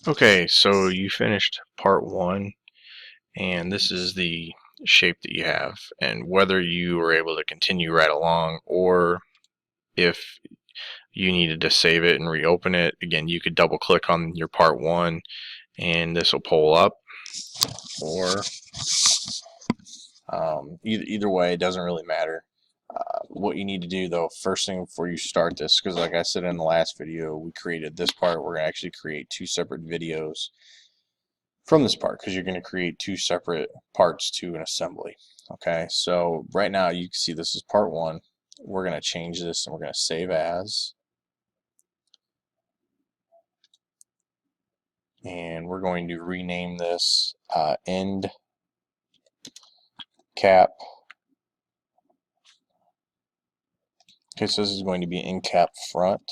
Okay, so you finished part one, and this is the shape that you have. And whether you were able to continue right along, or if you needed to save it and reopen it, again, you could double click on your part one, and this will pull up. Or either way, it doesn't really matter. What you need to do though, first thing before you start this, because like I said in the last video, we created this part. We're going to actually create two separate videos from this part because you're going to create two separate parts to an assembly. Okay, so right now you can see this is part one. We're going to change this and we're going to save as, and we're going to rename this End Cap. Okay, so this is going to be End Cap Front.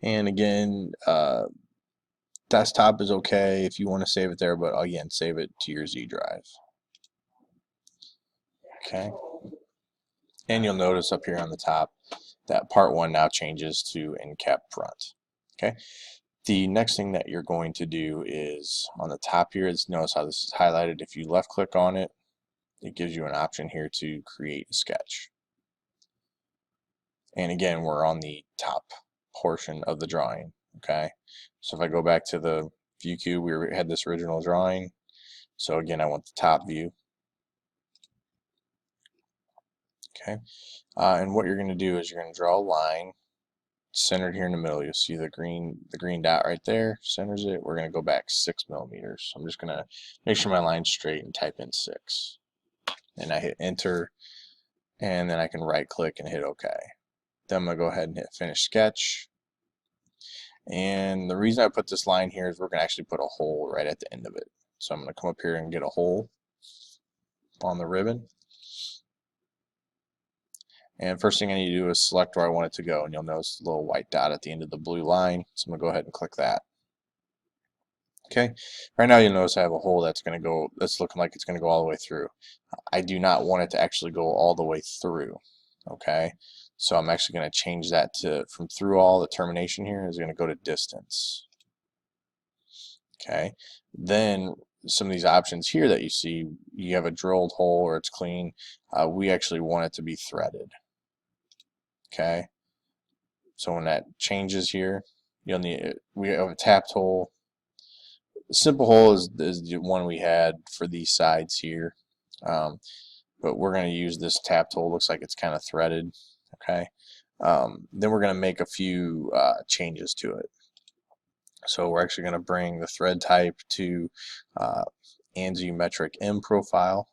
And again, desktop is okay if you want to save it there, but again, save it to your Z drive. Okay, and you'll notice up here on the top that part one now changes to End Cap Front. Okay, the next thing that you're going to do is on the top here, notice how this is highlighted. If you left click on it, it gives you an option here to create a sketch. And again, we're on the top portion of the drawing. Okay, so if I go back to the view cube, we had this original drawing. So again, I want the top view. Okay, and what you're going to do is you're going to draw a line centered here in the middle. You'll see the green dot right there centers it. We're going to go back 6 millimeters. So I'm just going to make sure my line's straight and type in 6. And I hit enter, and then I can right click and hit OK. Then I'm going to go ahead and hit finish sketch. And the reason I put this line here is we're going to actually put a hole right at the end of it. So I'm going to come up here and get a hole on the ribbon. And first thing I need to do is select where I want it to go, and you'll notice the little white dot at the end of the blue line. So I'm going to go ahead and click that. Okay, right now you'll notice I have a hole that's looking like it's going to go all the way through. I do not want it to actually go all the way through. Okay, so I'm actually going to change that to from through all. The termination here is going to go to distance. Okay, then some of these options here that you see, you have a drilled hole or it's clean. We actually want it to be threaded. Okay, so when that changes here, you'll need, we have a tapped hole. The simple hole is the one we had for these sides here, but we're going to use this tapped hole. Looks like it's kind of threaded. Okay, then we're going to make a few changes to it. So we're actually going to bring the thread type to ANSI metric M profile,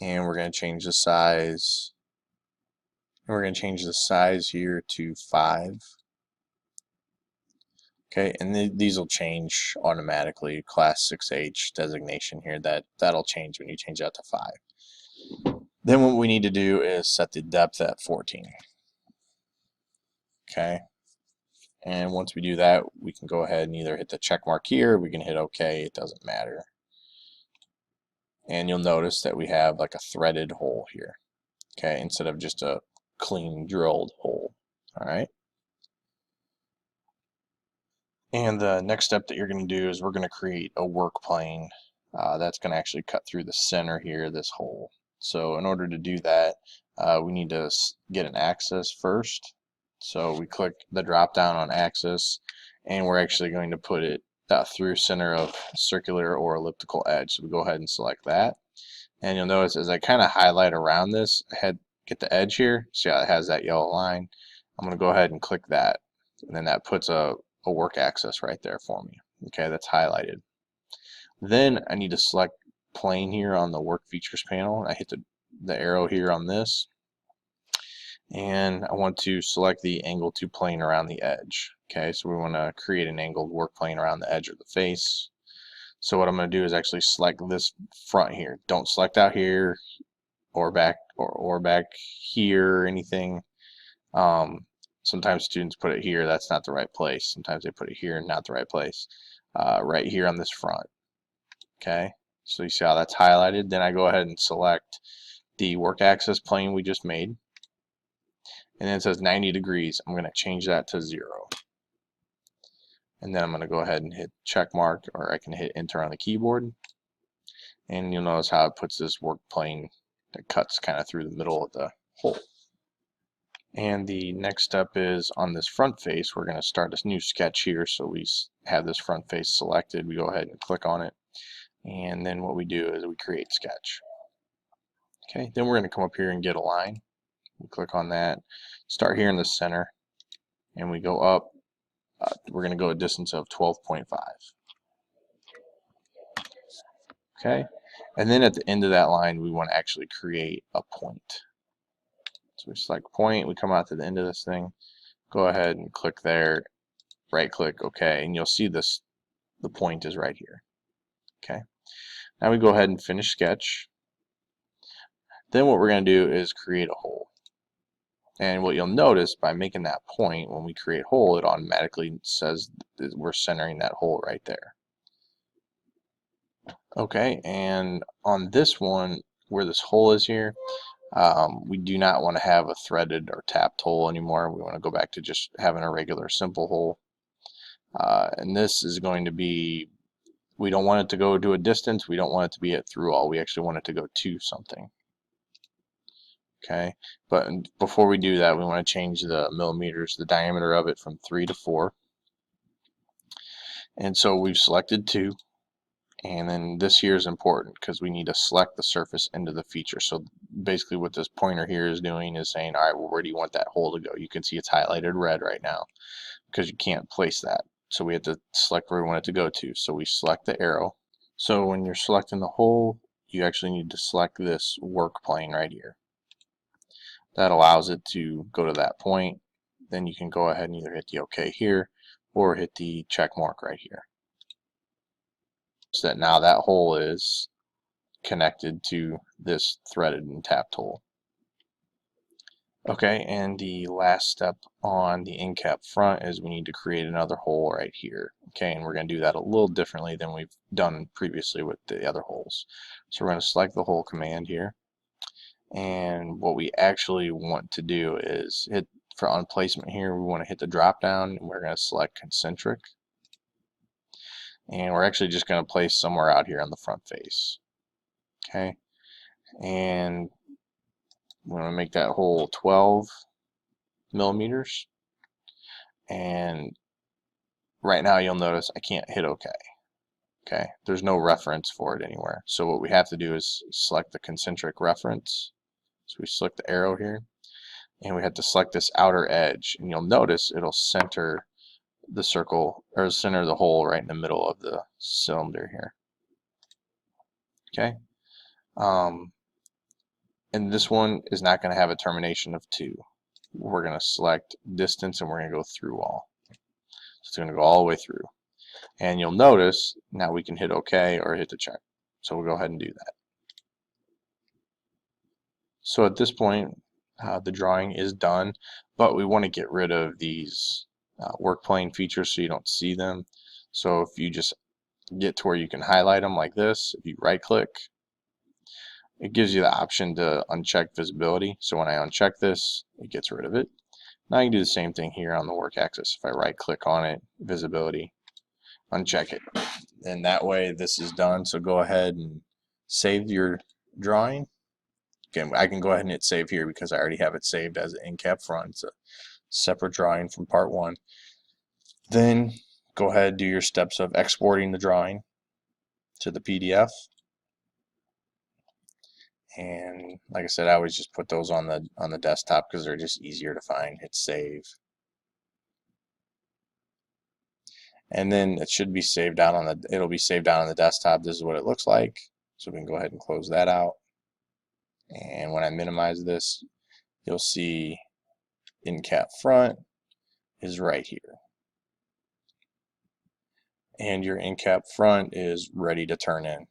and we're going to change the size. And we're going to change the size here to 5. Okay, and these will change automatically. Class 6H designation here, that'll change when you change that to 5. Then what we need to do is set the depth at 14. Okay, and once we do that, we can go ahead and either hit the check mark here, we can hit OK, it doesn't matter. And you'll notice that we have like a threaded hole here, okay, instead of just a clean drilled hole. All right. And the next step that you're going to do is we're going to create a work plane that's going to actually cut through the center here, this hole. So in order to do that, we need to get an axis first. So we click the drop down on axis, and we're actually going to put it through center of circular or elliptical edge. So we go ahead and select that. And you'll notice as I kind of highlight around this, get the edge here. See how it has that yellow line? I'm going to go ahead and click that. And then that puts a work axis right there for me. Okay, that's highlighted. Then I need to select plane here on the work features panel. I hit the arrow here on this, and I want to select the angle to plane around the edge. Okay, so we want to create an angled work plane around the edge of the face. So what I'm going to do is actually select this front here. Don't select out here or back or back here or anything. Sometimes students put it here, that's not the right place. Sometimes they put it here, not the right place. Right here on this front. Okay, so you see how that's highlighted. Then I go ahead and select the work axis plane we just made. and then it says 90 degrees. I'm going to change that to 0. And then I'm going to go ahead and hit check mark, or I can hit enter on the keyboard. And you'll notice how it puts this work plane that cuts kind of through the middle of the hole. And the next step is on this front face, we're going to start this new sketch here. So we have this front face selected. We go ahead and click on it. And then what we do is we create sketch. Okay, then we're going to come up here and get a line. We click on that, start here in the center, and we go up. We're going to go a distance of 12.5. Okay, and then at the end of that line, we want to actually create a point. So we select point, we come out to the end of this thing, go ahead and click there, right click, OK, and you'll see this, the point is right here. Okay, now we go ahead and finish sketch. Then what we're going to do is create a hole. And what you'll notice by making that point, when we create hole, it automatically says that we're centering that hole right there. Okay, and on this one, where this hole is here, we do not want to have a threaded or tapped hole anymore. We want to go back to just having a regular simple hole. And this is going to be, we don't want it to go to a distance. We don't want it to be at through all. We actually want it to go to something. Okay, but before we do that, we want to change the millimeters, the diameter of it, from 3 to 4. And so we've selected 2. And then this here is important because we need to select the surface into the feature. So basically what this pointer here is doing is saying, all right, well, where do you want that hole to go? You can see it's highlighted red right now because you can't place that. So we have to select where we want it to go to. So we select the arrow. So when you're selecting the hole, you actually need to select this work plane right here. That allows it to go to that point. Then you can go ahead and either hit the OK here or hit the check mark right here. So that now that hole is connected to this threaded and tapped hole. Okay, and the last step on the end cap front is we need to create another hole right here. Okay, and we're going to do that a little differently than we've done previously with the other holes. So we're going to select the hole command here. And what we actually want to do is hit, for on placement here, we want to hit the drop down, and we're going to select concentric. And we're actually just going to place somewhere out here on the front face. Okay, and we're going to make that hole 12 millimeters. And right now you'll notice I can't hit OK. Okay, there's no reference for it anywhere. So what we have to do is select the concentric reference. So we select the arrow here, and we have to select this outer edge, and you'll notice it'll center the circle, or center the hole right in the middle of the cylinder here. Okay, and this one is not going to have a termination of 2. We're going to select distance, and we're going to go through all. So it's going to go all the way through, and you'll notice now we can hit OK or hit the check. So we'll go ahead and do that. So at this point, the drawing is done, but we want to get rid of these work plane features so you don't see them. So if you just get to where you can highlight them like this, if you right click, it gives you the option to uncheck visibility. So when I uncheck this, it gets rid of it. Now you can do the same thing here on the work axis. If I right click on it, visibility, uncheck it, and that way this is done. So go ahead and save your drawing. Again, I can go ahead and hit save here because I already have it saved as an end cap front. It's a separate drawing from part 1. Then go ahead and do your steps of exporting the drawing to the PDF. And like I said, I always just put those on the desktop because they're just easier to find. Hit save. And then it should be saved down on it'll be saved down on the desktop. This is what it looks like. So we can go ahead and close that out. And when I minimize this, you'll see end cap front is right here. And your end cap front is ready to turn in.